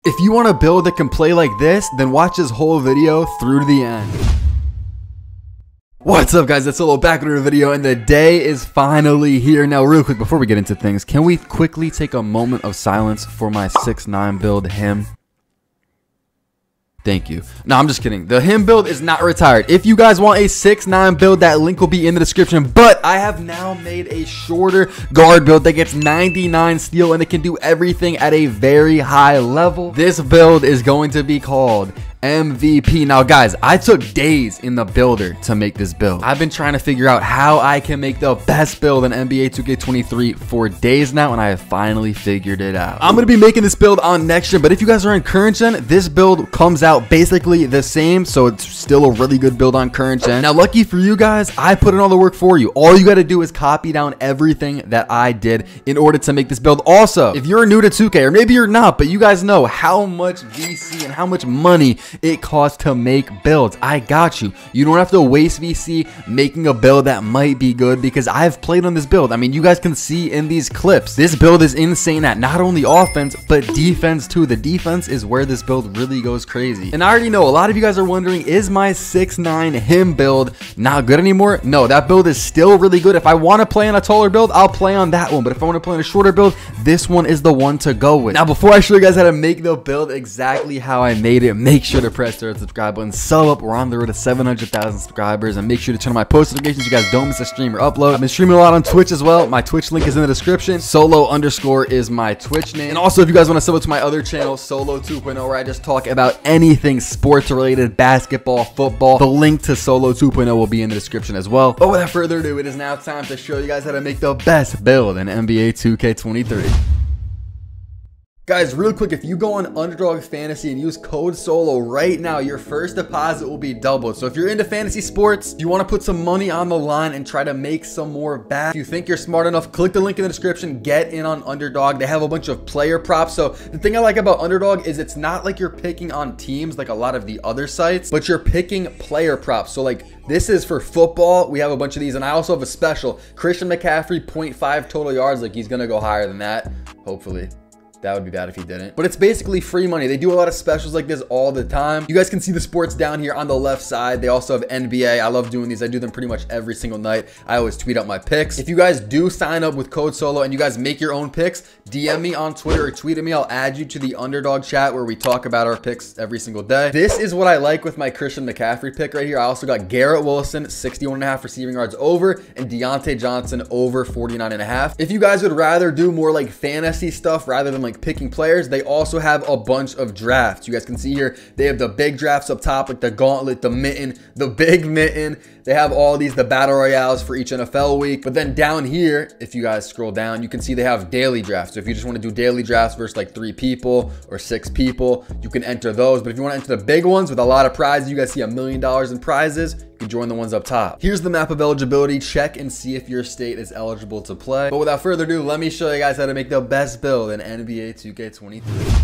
If you want a build that can play like this, then watch this whole video through to the end. What's up, guys? It's Solo back with a video, and the day is finally here. Now, real quick, before we get into things, can we quickly take a moment of silence for my 6'9" build him? Thank you. No, I'm just kidding. The him build is not retired. If you guys want a 6'9" build, that link will be in the description. But I have now made a shorter guard build that gets 99 steel, and it can do everything at a very high level. This build is going to be called MVP. Now, guys, I took days in the builder to make this build. I've been trying to figure out how I can make the best build in NBA 2K23 for days now, and I have finally figured it out. I'm going to be making this build on next gen, but if you guys are in current gen, this build comes out basically the same, so it's still a really good build on current gen. Now, lucky for you guys, I put in all the work for you. All you got to do is copy down everything that I did in order to make this build. Also, if you're new to 2K, or maybe you're not, but you guys know how much VC and how much money it costs to make builds, I got you. You don't have to waste VC making a build that might be good, because I've played on this build. I mean, you guys can see in these clips, this build is insane at not only offense, but defense too. The defense is where this build really goes crazy. And I already know a lot of you guys are wondering, is my 6'9" him build not good anymore? No, that build is still really good. If I want to play on a taller build, I'll play on that one. But if I want to play on a shorter build, this one is the one to go with. Now, before I show you guys how to make the build exactly how I made it, make sure to press the subscribe button, sub up. We're on the road to 700,000 subscribers, and make sure to turn on my post notifications so you guys don't miss a stream or upload. I've been streaming a lot on Twitch as well. My Twitch link is in the description. Solo_ is my Twitch name. And also, if you guys want to sub up to my other channel, Solo 2.0, where I just talk about anything sports related, basketball, football, the link to Solo 2.0 will be in the description as well. But without further ado, it is now time to show you guys how to make the best build in NBA 2K23. Guys, real quick, if you go on Underdog Fantasy and use code SOLO right now, your first deposit will be doubled. So if you're into fantasy sports, if you want to put some money on the line and try to make some more back, if you think you're smart enough, click the link in the description, get in on Underdog. They have a bunch of player props. So the thing I like about Underdog is it's not like you're picking on teams like a lot of the other sites, but you're picking player props. So like, this is for football. We have a bunch of these, and I also have a special. Christian McCaffrey, 0.5 total yards. Like, he's going to go higher than that, hopefully. That would be bad if he didn't. But it's basically free money. They do a lot of specials like this all the time. You guys can see the sports down here on the left side. They also have NBA. I love doing these. I do them pretty much every single night. I always tweet out my picks. If you guys do sign up with code SOLO and you guys make your own picks, DM me on Twitter or tweet at me. I'll add you to the Underdog chat where we talk about our picks every single day. This is what I like with my Christian McCaffrey pick right here. I also got Garrett Wilson, 61.5 receiving yards over, and Deontay Johnson over 49.5. If you guys would rather do more like fantasy stuff rather than like picking players, they also have a bunch of drafts. You guys can see here, they have the big drafts up top, like the gauntlet, the mitten, the big mitten. They have all these, the battle royales for each NFL week. But then down here, if you guys scroll down, you can see they have daily drafts. So if you just want to do daily drafts versus like 3 people or 6 people, you can enter those. But if you want to enter the big ones with a lot of prizes, you guys see $1 million in prizes, you can join the ones up top. Here's the map of eligibility. Check and see if your state is eligible to play. But without further ado, let me show you guys how to make the best build in NBA 2K23.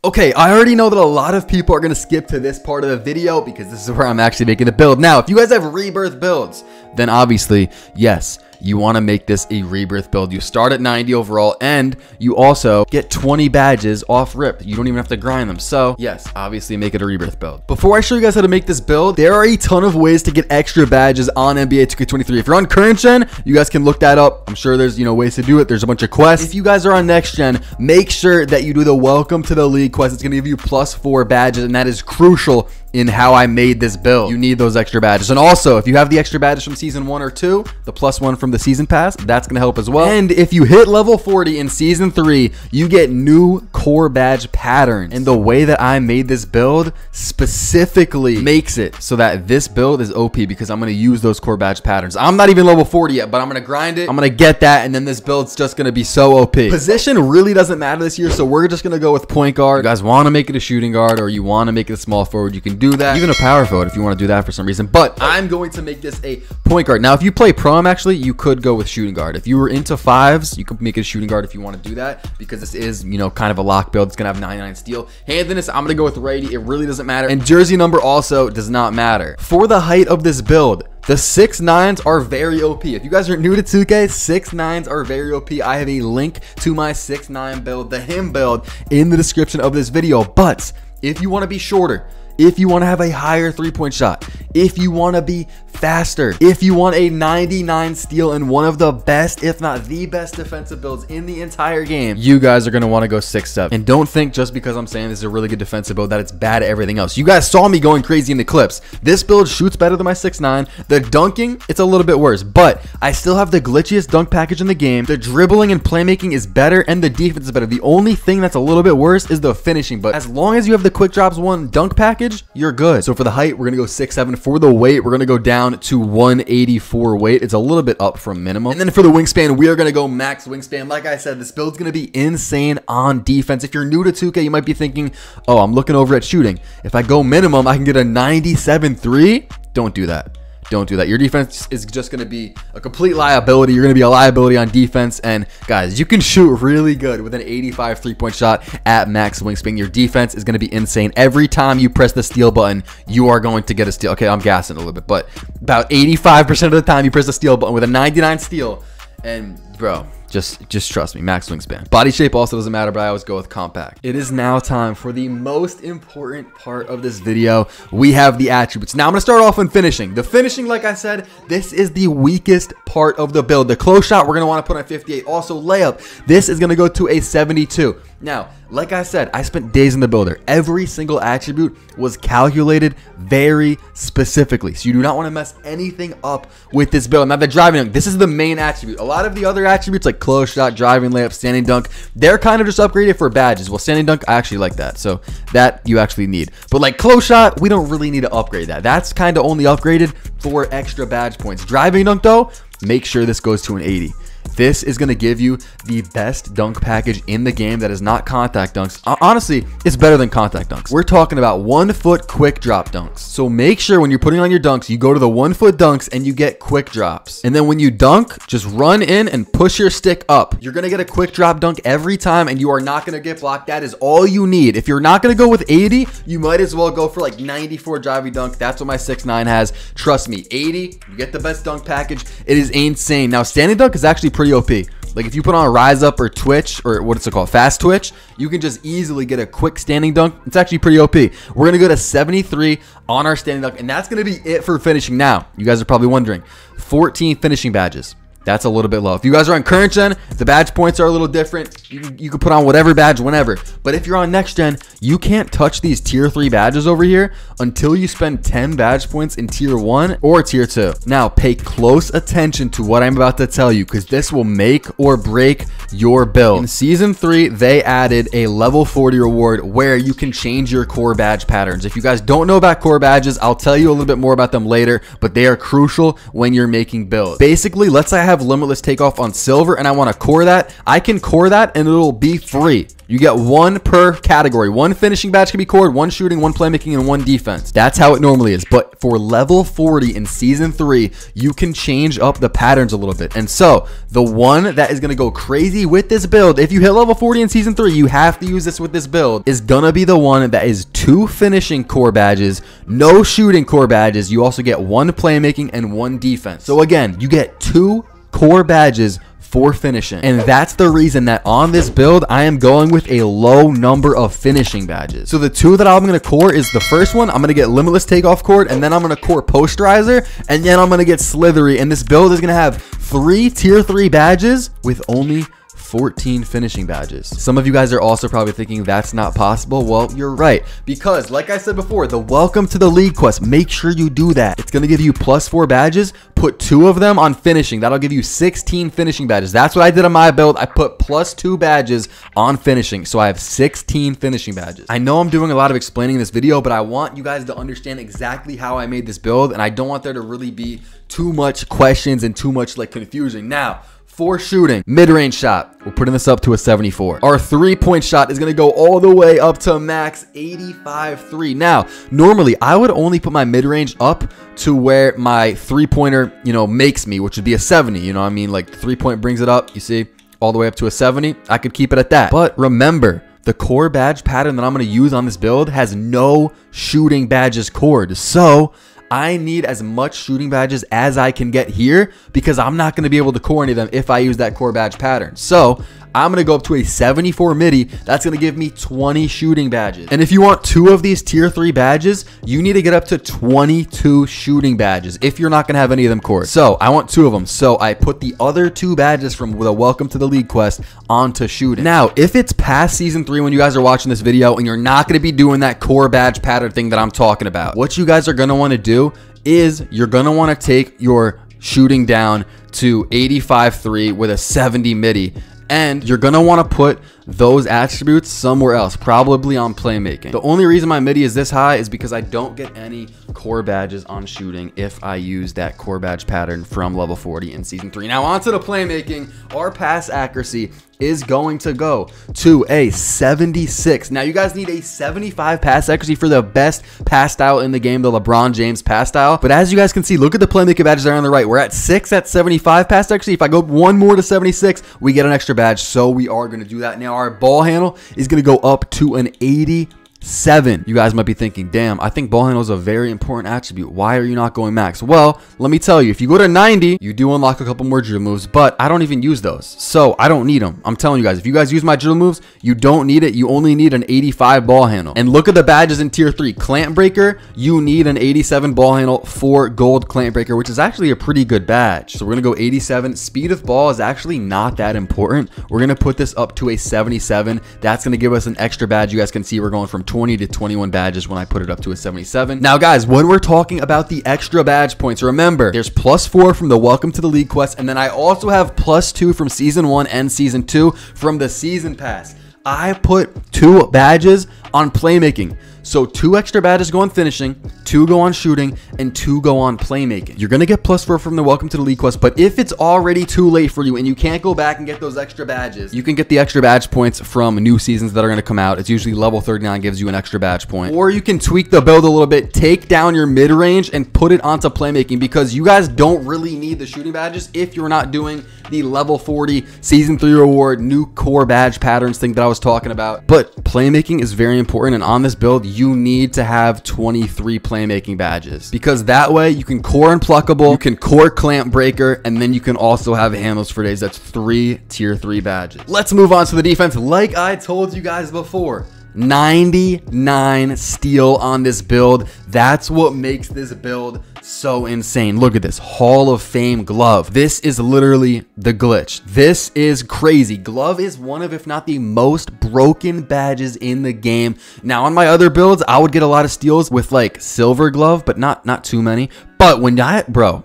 Okay, I already know that a lot of people are going to skip to this part of the video because this is where I'm actually making the build. Now, if you guys have rebirth builds, then obviously, yes, you want to make this a rebirth build. You start at 90 overall, and you also get 20 badges off rip. You don't even have to grind them. So yes, obviously make it a rebirth build. Before I show you guys how to make this build, there are a ton of ways to get extra badges on NBA 2K23. If you're on current gen, you guys can look that up. I'm sure there's, ways to do it. There's a bunch of quests. If you guys are on next gen, make sure that you do the welcome to the league quest. It's going to give you +4 badges, and that is crucial in how I made this build. You need those extra badges. And also, if you have the extra badges from season 1 or 2, the +1 from the season pass, that's gonna help as well. And if you hit level 40 in season 3, you get new core badge patterns. And the way that I made this build specifically makes it so that this build is OP, because I'm gonna use those core badge patterns. I'm not even level 40 yet, but I'm gonna grind it. I'm gonna get that, and then this build's just gonna be so OP. Position really doesn't matter this year, so we're just gonna go with point guard. You guys wanna make it a shooting guard, or you wanna make it a small forward, you can do that. Even a power forward if you want to do that for some reason. But I'm going to make this a point guard. Now, if you play Prom, actually, you could go with shooting guard. If you were into 5s, you could make it a shooting guard if you want to do that, because this is, kind of a lock build. It's going to have 99 steal. Handedness, I'm going to go with righty. It really doesn't matter. And jersey number also does not matter. For the height of this build, The 6.9s are very OP. If you guys are new to 2K, 6.9s are very OP. I have a link to my 6.9 build, the him build, in the description of this video. But if you want to be shorter, if you want to have a higher 3-point shot, if you want to be faster, if you want a 99 steal and one of the best, if not the best defensive builds in the entire game, you guys are going to want to go 6-7. And don't think just because I'm saying this is a really good defensive build that it's bad at everything else. You guys saw me going crazy in the clips. This build shoots better than my 6.9. The dunking, it's a little bit worse, but I still have the glitchiest dunk package in the game. The dribbling and playmaking is better and the defense is better. The only thing that's a little bit worse is the finishing, but as long as you have the quick drops 1 dunk package, you're good. So for the height, we're going to go 6'7". For the weight, we're going to go down to 184 weight. It's a little bit up from minimum. And then for the wingspan, we are going to go max wingspan. Like I said, this build's going to be insane on defense. If you're new to 2K, you might be thinking, oh, I'm looking over at shooting. If I go minimum, I can get a 97.3. Don't do that. Don't do that. Your defense is just going to be a complete liability. You're going to be a liability on defense. And guys, you can shoot really good with an 85 3-point shot at max wingspan. Your defense is going to be insane. Every time you press the steal button, you are going to get a steal. Okay, I'm gassing a little bit, but about 85% of the time you press the steal button with a 99 steal. And bro, just trust me, max wingspan. Body shape also doesn't matter, but I always go with compact. It is now time for the most important part of this video. We have the attributes. Now I'm going to start off on finishing. The finishing, like I said, this is the weakest part of the build. The close shot, we're going to want to put on 58. Also layup, this is going to go to a 72. Now, like I said, I spent days in the builder. Every single attribute was calculated very specifically. So you do not want to mess anything up with this build. Now the driving dunk, this is the main attribute. A lot of the other attributes like close shot, driving layup, standing dunk, they're kind of just upgraded for badges. Well, standing dunk, I actually like that. So that you actually need. But like close shot, we don't really need to upgrade that. That's kind of only upgraded for extra badge points. Driving dunk though, make sure this goes to an 80. This is going to give you the best dunk package in the game that is not contact dunks. Honestly, it's better than contact dunks. We're talking about 1 foot quick drop dunks. So make sure when you're putting on your dunks, you go to the 1 foot dunks and you get quick drops. And then when you dunk, just run in and push your stick up. You're going to get a quick drop dunk every time and you are not going to get blocked. That is all you need. If you're not going to go with 80, you might as well go for like 94 driving dunk. That's what my 6.9 has. Trust me, 80, you get the best dunk package. It is insane. Now, standing dunk is actually pretty OP. Like if you put on a rise up or twitch or what is it called, fast twitch, you can just easily get a quick standing dunk. It's actually pretty OP. We're gonna go to 73 on our standing dunk, and that's gonna be it for finishing. Now you guys are probably wondering, 14 finishing badges. That's a little bit low. If you guys are on current gen, the badge points are a little different. You can put on whatever badge whenever. But if you're on next gen, you can't touch these tier 3 badges over here until you spend 10 badge points in tier 1 or tier 2. Now, pay close attention to what I'm about to tell you because this will make or break your build. In season 3, they added a level 40 reward where you can change your core badge patterns. If you guys don't know about core badges, I'll tell you a little bit more about them later, but they are crucial when you're making builds. Basically, let's say I have limitless takeoff on silver and I want to core that. I can core that and it'll be free. You get 1 per category. 1 finishing badge can be cored, 1 shooting, 1 playmaking, and 1 defense. That's how it normally is. But for level 40 in season 3, you can change up the patterns a little bit. And so the one that is going to go crazy with this build, if you hit level 40 in season 3, you have to use this with this build, is going to be the one that is 2 finishing core badges, no shooting core badges. You also get 1 playmaking and 1 defense. So again, you get 2 core badges for finishing, and that's the reason that on this build I am going with a low number of finishing badges. So the 2 that I'm going to core is the first one, I'm going to get limitless takeoff cord, and then I'm going to core posterizer, and then I'm going to get slithery. And this build is going to have 3 tier 3 badges with only 14 finishing badges. Some of you guys are also probably thinking that's not possible. Well, you're right, because like I said before, the welcome to the league quest, make sure you do that. It's going to give you +4 badges. Put 2 of them on finishing. That'll give you 16 finishing badges. That's what I did on my build. I put +2 badges on finishing, so I have 16 finishing badges. I know I'm doing a lot of explaining in this video, but I want you guys to understand exactly how I made this build, and I don't want there to really be too much questions and too much like confusion. Now, for shooting, mid-range shot, we're putting this up to a 74. Our 3-point shot is going to go all the way up to max 85.3. Now, normally I would only put my mid-range up to where my 3-pointer, makes me, which would be a 70. You know what I mean? Like 3-point brings it up, you see, all the way up to a 70. I could keep it at that. But remember, the core badge pattern that I'm going to use on this build has no shooting badges cored. So I need as much shooting badges as I can get here because I'm not going to be able to core any of them if I use that core badge pattern. So I'm going to go up to a 74 midi. That's going to give me 20 shooting badges. And if you want 2 of these tier 3 badges, you need to get up to 22 shooting badges if you're not going to have any of them cored. So I want 2 of them. So I put the other 2 badges from the Welcome to the League quest onto shooting. Now, if it's past season 3 when you guys are watching this video and you're not going to be doing that core badge pattern thing that I'm talking about, what you guys are going to want to do is you're going to want to take your shooting down to 85-3 with a 70 midi. And you're going to want to put those attributes somewhere else, probably on playmaking. The only reason my midi is this high is because I don't get any core badges on shooting if I use that core badge pattern from level 40 in season 3. Now onto the playmaking. Our pass accuracy is going to go to a 76. Now you guys need a 75 pass accuracy for the best pass style in the game, the LeBron James pass style. But as you guys can see, look at the playmaking badges there on the right. We're at 6 at 75 pass accuracy. If I go 1 more to 76, we get an extra badge. So we are going to do that. Now our ball handle is going to go up to an 87. You guys might be thinking, damn, I think ball handle is a very important attribute. Why are you not going max? Well, let me tell you, if you go to 90, you do unlock a couple more drill moves, but I don't even use those. So I don't need them. I'm telling you guys, if you guys use my drill moves, you don't need it. You only need an 85 ball handle. And look at the badges in tier 3. Clamp breaker, you need an 87 ball handle for gold clamp breaker, which is actually a pretty good badge. So we're going to go 87. Speed of ball is actually not that important. We're going to put this up to a 77. That's going to give us an extra badge. You guys can see we're going from 20 to 21 badges when I put it up to a 77. Now guys, when we're talking about the extra badge points, remember there's +4 from the Welcome to the League quest, and then I also have +2 from season 1 and season 2 from the season pass. I put 2 badges on playmaking. So 2 extra badges go on finishing, 2 go on shooting, and 2 go on playmaking. You're going to get +4 from the Welcome to the League quest, but if it's already too late for you and you can't go back and get those extra badges, you can get the extra badge points from new seasons that are going to come out. It's usually level 39 gives you an extra badge point. Or you can tweak the build a little bit, take down your mid-range, and put it onto playmaking because you guys don't really need the shooting badges if you're not doing the level 40 season 3 reward new core badge patterns thing that I was talking about. But playmaking is very important, and on this build you need to have 23 playmaking badges because that way you can core unpluckable, you can core clamp breaker, and then you can also have handles for days. That's 3 tier 3 badges. Let's move on to the defense. Like I told you guys before, 99 steal on this build. That's what makes this build so insane. Look at this Hall of Fame glove. This is literally the glitch. This is crazy. Glove is one of, if not the most broken badges in the game. Now on my other builds, I would get a lot of steals with like silver glove, but not too many. But when I, bro,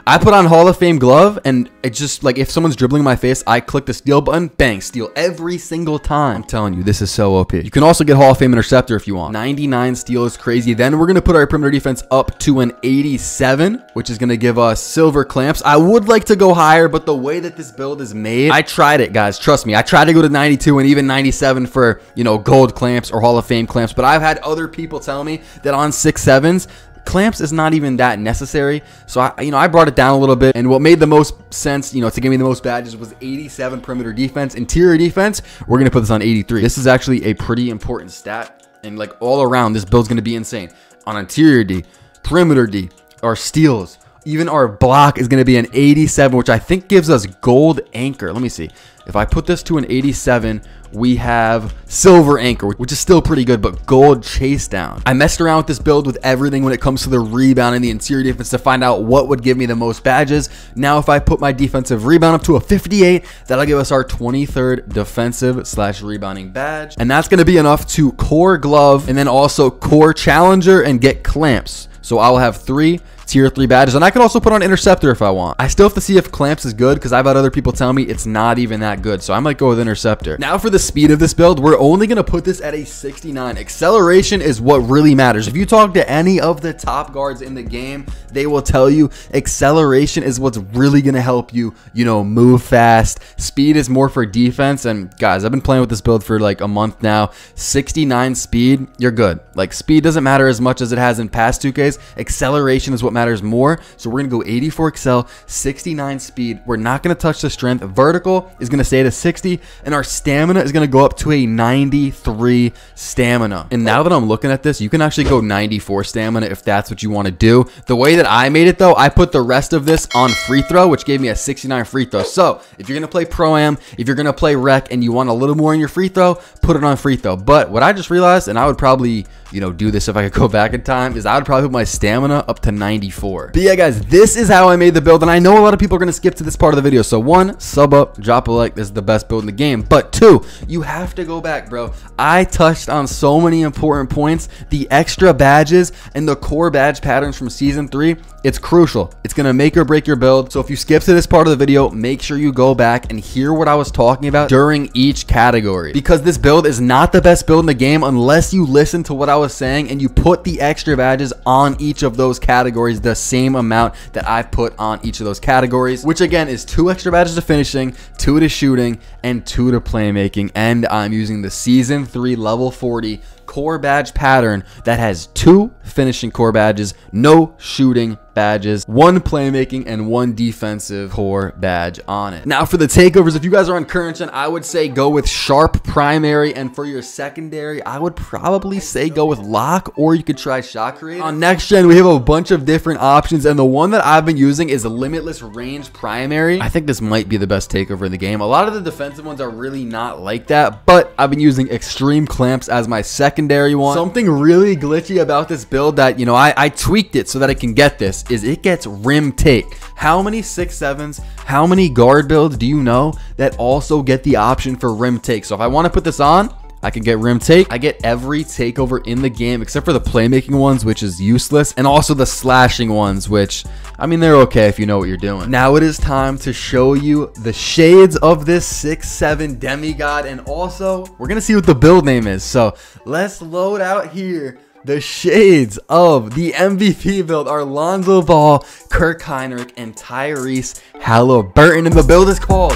I put on Hall of Fame glove and it just like if someone's dribbling my face, I click the steal button, bang, steal every single time. I'm telling you, this is so OP. You can also get Hall of Fame interceptor if you want. 99 steal is crazy. Then we're going to put our perimeter defense up to an 87, which is going to give us silver clamps. I would like to go higher, but the way that this build is made, I tried it, guys. Trust me. I tried to go to 92 and even 97 for, you know, gold clamps or Hall of Fame clamps, but I've had other people tell me that on 6-7s, clamps is not even that necessary. So I brought it down a little bit, and what made the most sense, to give me the most badges was 87 perimeter defense. Interior defense, we're going to put this on 83. This is actually a pretty important stat, and like all around this build's going to be insane. On interior D, perimeter D, our steals, even our block is going to be an 87, which I think gives us gold anchor. Let me see. If I put this to an 87, we have silver anchor, which is still pretty good, but gold chase down. I messed around with this build with everything when it comes to the rebound and the interior defense to find out what would give me the most badges. Now, if I put my defensive rebound up to a 58, that'll give us our 23rd defensive / rebounding badge. And that's going to be enough to core glove and then also core challenger and get clamps. So I'll have 3 tier 3 badges, and I can also put on interceptor if I want. I still have to see if clamps is good because I've had other people tell me it's not even that good, so I might go with interceptor. Now for the speed of this build, we're only going to put this at a 69. Acceleration is what really matters. If you talk to any of the top guards in the game, they will tell you acceleration is what's really going to help you, move fast. Speed is more for defense, and guys, I've been playing with this build for like a month now. 69 speed, you're good. Like, speed doesn't matter as much as it has in past 2Ks. Acceleration is what what matters more. So we're gonna go 84 excel, 69 speed. We're not gonna touch the strength. Vertical is gonna stay at a 60, and our stamina is gonna go up to a 93 stamina. And now that I'm looking at this, you can actually go 94 stamina if that's what you want to do. The way that I made it though, I put the rest of this on free throw, which gave me a 69 free throw. So if you're gonna play Pro-Am, if you're gonna play Rec, and you want a little more in your free throw, put it on free throw. But what I just realized, and I would probably, you know, do this if I could go back in time, is I would probably put my stamina up to 94. But yeah, guys, this is how I made the build, and I know a lot of people are gonna skip to this part of the video. So one, sub up, drop a like. This is the best build in the game. But two, you have to go back, bro. I touched on so many important points. The extra badges and the core badge patterns from season 3, it's crucial. It's gonna make or break your build. So if you skip to this part of the video, make sure you go back and hear what I was talking about during each category, because this build is not the best build in the game unless you listen to what I was saying and you put the extra badges on each of those categories, the same amount that I put on each of those categories, which again is 2 extra badges to finishing, 2 to shooting, and 2 to playmaking. And I'm using the season 3 level 40 core badge pattern that has 2 finishing core badges, no shooting badges, 1 playmaking, and 1 defensive core badge on it. Now for the takeovers, if you guys are on current gen, I would say go with sharp primary, and for your secondary, I would probably say go with lock, or you could try shot creator. On next gen, we have a bunch of different options, and the one that I've been using is a limitless range primary. I think this might be the best takeover in the game. A lot of the defensive ones are really not like that, but I've been using extreme clamps as my secondary one. Something really glitchy about this build that, you know, I tweaked it so that it can get this is it gets rim take. How many 6'7s, how many guard builds do you know that also get the option for rim take? So if I want to put this on, I can get rim take. I get every takeover in the game except for the playmaking ones, which is useless, and also the slashing ones, which, I mean, they're okay if you know what you're doing. Now it is time to show you the shades of this 6'7 demigod, and also we're gonna see what the build name is. So let's load out here the shades of the MVP build are Lonzo Ball, Kirk Heinrich, and Tyrese Halliburton. And the build is called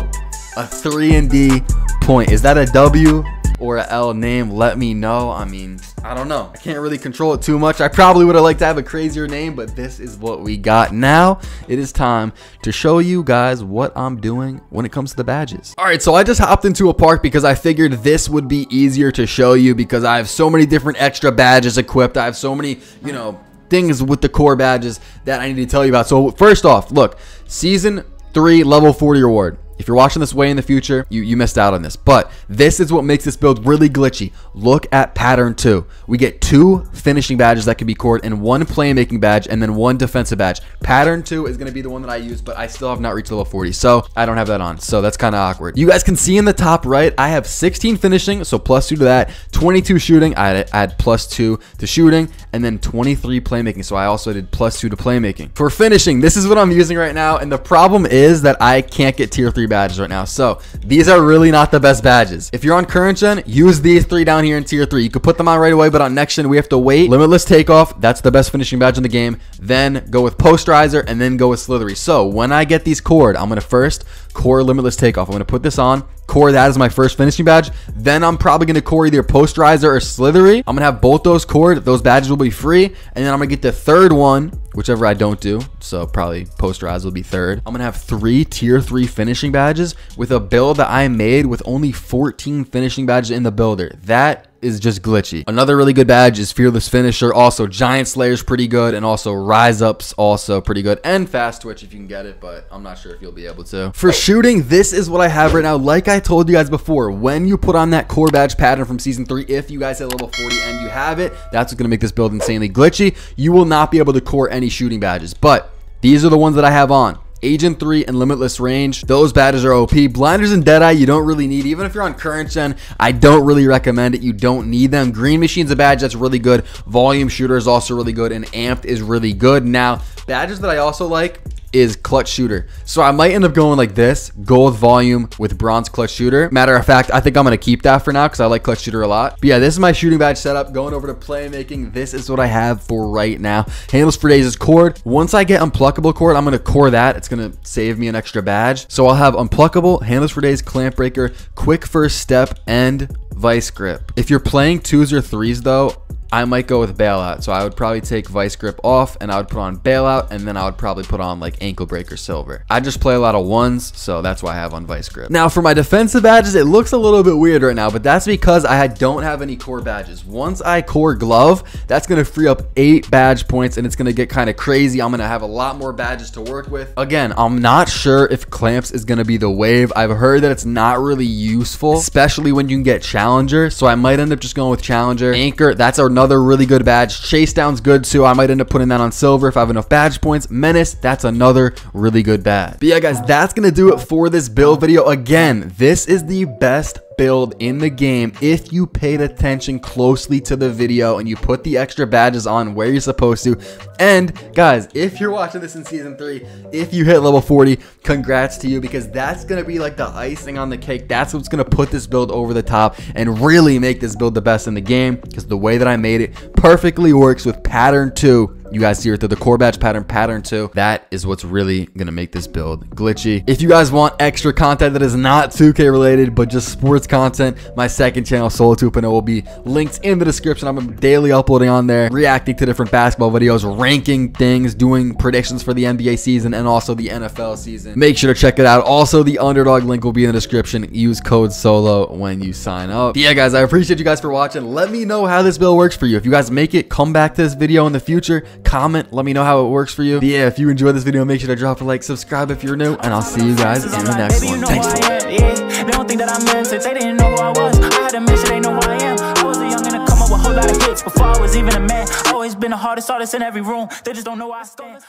a 3-and-D point. Is that a W or a L name? Let me know. I mean, I don't know. I can't really control it too much. I probably would have liked to have a crazier name, but this is what we got. Now it is time to show you guys what I'm doing when it comes to the badges. All right, so I just hopped into a park because I figured this would be easier to show you because I have so many different extra badges equipped. I have so many, you know, things with the core badges that I need to tell you about. So first off, look, season 3 level 40 reward. If you're watching this way in the future, you missed out on this. But this is what makes this build really glitchy. Look at pattern 2. We get 2 finishing badges that can be cored and 1 playmaking badge and then 1 defensive badge. Pattern 2 is going to be the one that I use, but I still have not reached level 40. So I don't have that on. So that's kind of awkward. You guys can see in the top right, I have 16 finishing, so +2 to that. 22 shooting, I add +2 to shooting, and then 23 playmaking. So I also did +2 to playmaking. For finishing, this is what I'm using right now. And the problem is that I can't get tier 3 badges right now, so these are really not the best badges. If you're on current gen, use these 3 down here in tier 3. You could put them on right away, but on next gen we have to wait. Limitless takeoff, that's the best finishing badge in the game. Then go with posterizer, and then go with slithery. So when I get these cored, I'm gonna first core limitless takeoff. I'm gonna put this on, core that as my first finishing badge. Then I'm probably gonna core either posterizer or slithery. I'm gonna have both those cored. Those badges will be free, and then I'm gonna get the third one, whichever I don't do, so probably posterize will be third. I'm gonna have 3 tier 3 finishing badges with a build that I made with only 14 finishing badges in the builder. That is just glitchy. Another really good badge is Fearless Finisher. Also Giant Slayer's pretty good, and also Rise Up's also pretty good, and Fast Twitch if you can get it, but I'm not sure if you'll be able to. For shooting, this is what I have right now. Like I told you guys before, when you put on that core badge pattern from season 3, if you guys hit level 40 and you have it, that's what's gonna make this build insanely glitchy. You will not be able to core any shooting badges, but these are the ones that I have on. Agent 3 and Limitless Range, those badges are OP. Blinders and Deadeye you don't really need. Even if you're on current gen, I don't really recommend it. You don't need them. Green Machine's a badge that's really good. Volume Shooter is also really good, and Amped is really good. Now, badges that I also like is Clutch Shooter. So I might end up going like this: gold volume with bronze clutch shooter. Matter of fact, I think I'm gonna keep that for now because I like clutch shooter a lot. But yeah, this is my shooting badge setup. Going over to playmaking, this is what I have for right now. Handles for days is cored. Once I get unpluckable cord, I'm gonna core that. It's gonna save me an extra badge. So I'll have unpluckable, handles for days, clamp breaker, quick first step, and vice grip. If you're playing 2s or 3s though, I might go with bailout. So I would probably take vice grip off and I would put on bailout, and then I would probably put on like ankle breaker silver. I just play a lot of ones, so that's why I have on vice grip. Now for my defensive badges, it looks a little bit weird right now, but that's because I don't have any core badges. Once I core glove, that's going to free up 8 badge points, and it's going to get kind of crazy. I'm going to have a lot more badges to work with. Again, I'm not sure if clamps is going to be the wave. I've heard that it's not really useful, especially when you can get challenger, so I might end up just going with challenger. Anchor, that's another really good badge. Chase down's good too. I might end up putting that on silver if I have enough badge points. Menace, that's another really good badge. But yeah, guys, that's going to do it for this build video. Again, this is the best build in the game if you paid attention closely to the video and you put the extra badges on where you're supposed to. And guys, if you're watching this in season 3, if you hit level 40, congrats to you, because that's gonna be like the icing on the cake. That's what's gonna put this build over the top and really make this build the best in the game, because the way that I made it perfectly works with pattern 2. You guys see it through the core badge pattern 2. That is what's really gonna make this build glitchy. If you guys want extra content that is not 2K related but just sports content, my second channel, Solo 2.0, will be linked in the description. I'm daily uploading on there, reacting to different basketball videos, ranking things, doing predictions for the NBA season and also the NFL season. Make sure to check it out. Also, the underdog link will be in the description. Use code SOLO when you sign up. But yeah, guys, I appreciate you guys for watching. Let me know how this build works for you. If you guys make it, come back to this video in the future. Comment, let me know how it works for you. But yeah, if you enjoyed this video, make sure to drop a like, subscribe if you're new, and I'll see you guys in the next one. Thanks for watching. They don't think that I'm innocent, they didn't know who I was. I had a mission, they know who I am. I was a youngin' to come up with a whole lot of hits before I was even a man. Always been the hardest artist in every room, they just don't know where I stand.